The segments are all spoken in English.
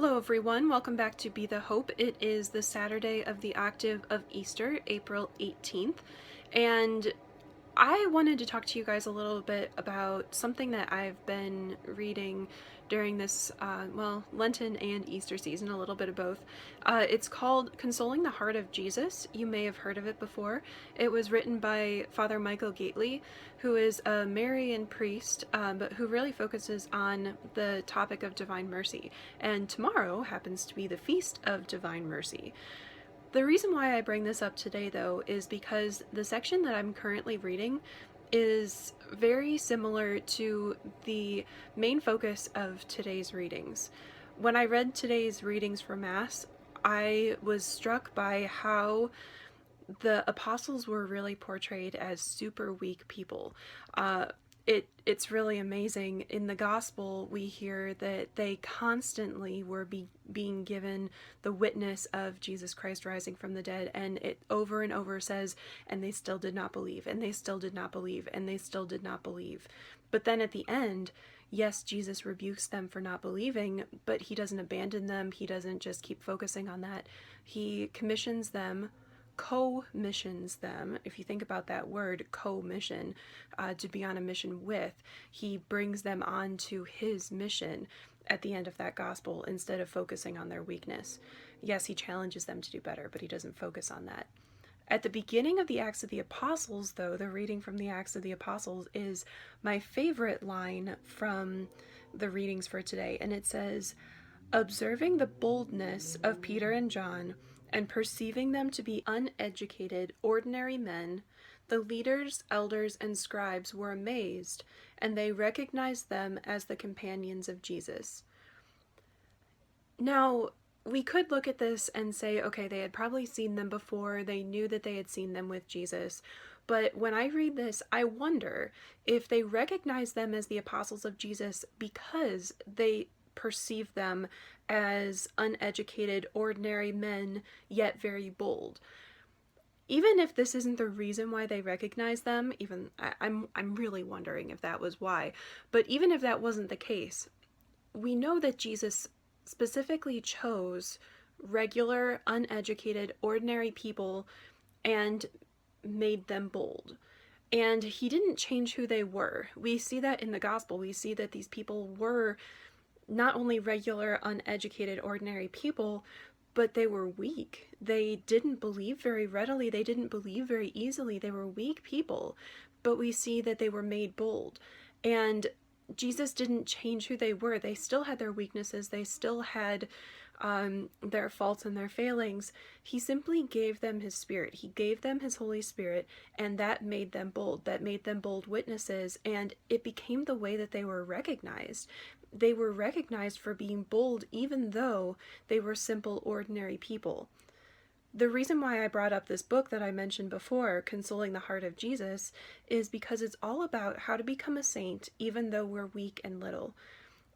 Hello everyone, welcome back to Be the Hope. It is the Saturday of the Octave of Easter, April 18th, and I wanted to talk to you guys a little bit about something that I've been reading during this, Lenten and Easter season, a little bit of both. It's called Consoling the Heart of Jesus. You may have heard of it before. It was written by Father Michael Gately, who is a Marian priest, but who really focuses on the topic of divine mercy. And tomorrow happens to be the Feast of Divine Mercy. The reason why I bring this up today, though, is because the section that I'm currently reading is very similar to the main focus of today's readings. When I read today's readings for Mass, I was struck by how the apostles were really portrayed as super weak people. It's really amazing. In the gospel, we hear that they constantly were being given the witness of Jesus Christ rising from the dead, and it over and over says, and they still did not believe, and they still did not believe, and they still did not believe. But then at the end, yes, Jesus rebukes them for not believing, but he doesn't abandon them. He doesn't just keep focusing on that. He commissions them, co-missions them. If you think about that word, co-mission, to be on a mission with, he brings them on to his mission at the end of that gospel instead of focusing on their weakness. Yes, he challenges them to do better, but he doesn't focus on that. At the beginning of the Acts of the Apostles, though, the reading from the Acts of the Apostles is my favorite line from the readings for today, and it says, "Observing the boldness of Peter and John, and perceiving them to be uneducated, ordinary men, the leaders, elders, and scribes were amazed, and they recognized them as the companions of Jesus." Now, we could look at this and say, okay, they had probably seen them before, they knew that they had seen them with Jesus. But when I read this, I wonder if they recognize them as the apostles of Jesus because they perceive them as uneducated, ordinary men, yet very bold. Even if this isn't the reason why they recognize them, I'm really wondering if that was why. But even if that wasn't the case, we know that Jesus specifically chose regular, uneducated, ordinary people and made them bold. And he didn't change who they were. We see that in the gospel. We see that these people were not only regular, uneducated, ordinary people, but they were weak. They didn't believe very readily. They didn't believe very easily. They were weak people. But we see that they were made bold. And Jesus didn't change who they were. They still had their weaknesses. They still had their faults and their failings. He simply gave them his Spirit. He gave them his Holy Spirit, and that made them bold. That made them bold witnesses, and it became the way that they were recognized. They were recognized for being bold even though they were simple, ordinary people. The reason why I brought up this book that I mentioned before, Consoling the Heart of Jesus, is because it's all about how to become a saint even though we're weak and little,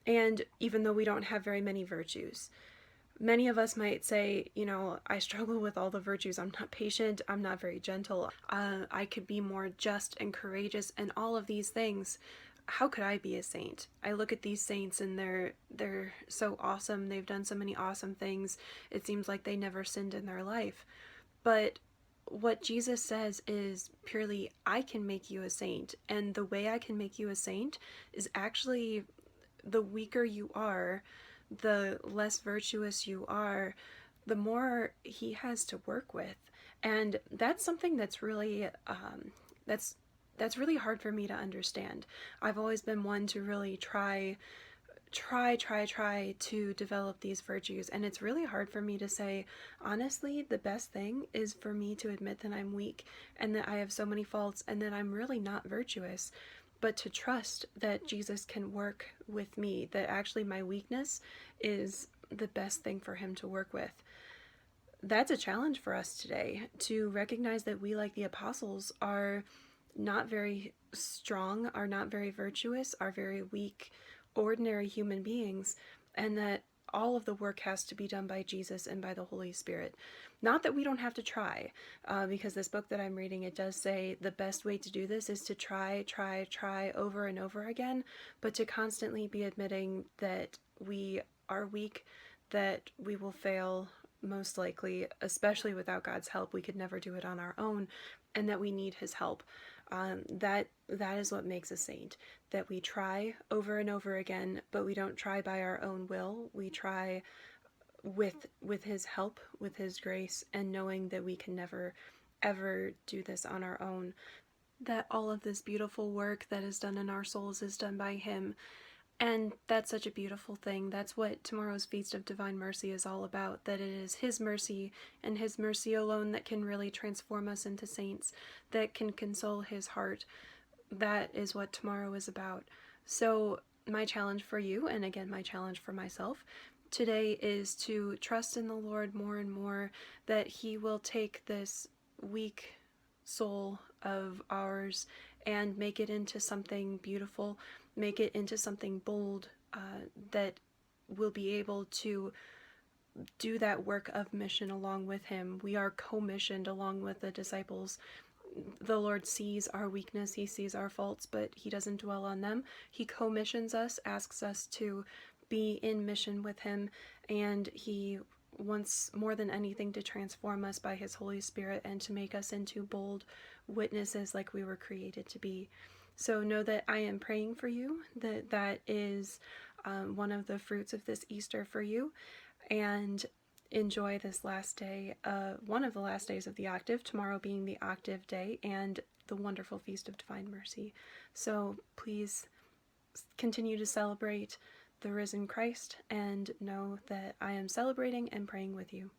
and even though we don't have very many virtues. Many of us might say, I struggle with all the virtues. I'm not patient. I'm not very gentle. I could be more just and courageous and all of these things. How could I be a saint? I look at these saints and they're so awesome. They've done so many awesome things. It seems like they never sinned in their life. But what Jesus says is purely, I can make you a saint. And the way I can make you a saint is actually, the weaker you are, the less virtuous you are, the more he has to work with. And that's something that's really that's really hard for me to understand. I've always been one to really try to develop these virtues, and it's really hard for me to say, honestly, the best thing is for me to admit that I'm weak and that I have so many faults and that I'm really not virtuous, but to trust that Jesus can work with me, that actually my weakness is the best thing for him to work with. That's a challenge for us today, to recognize that we, like the apostles, are not very strong, are not very virtuous, are very weak, ordinary human beings, and that all of the work has to be done by Jesus and by the Holy Spirit. Not that we don't have to try, because this book that I'm reading, it does say the best way to do this is to try over and over again, but to constantly be admitting that we are weak, that we will fail most likely, especially without God's help. We could never do it on our own, and that we need his help. That is what makes a saint, that we try over and over again, but we don't try by our own will. We try with his help, with his grace, and knowing that we can never ever do this on our own, that all of this beautiful work that is done in our souls is done by him. And that's such a beautiful thing. That's what tomorrow's Feast of Divine Mercy is all about, that it is his mercy and his mercy alone that can really transform us into saints, that can console his heart. That is what tomorrow is about. So my challenge for you, and again my challenge for myself today, is to trust in the Lord more and more, that he will take this weak soul of ours and make it into something beautiful, make it into something bold, that will be able to do that work of mission along with him. We are commissioned along with the disciples. The Lord sees our weakness, he sees our faults, but he doesn't dwell on them. He commissions us, asks us to be in mission with him, and he wants more than anything to transform us by his Holy Spirit and to make us into bold witnesses like we were created to be. So know that I am praying for you, that is one of the fruits of this Easter for you, and enjoy this last day, one of the last days of the octave, tomorrow being the octave day, and the wonderful Feast of Divine Mercy. So please continue to celebrate the risen Christ, and know that I am celebrating and praying with you.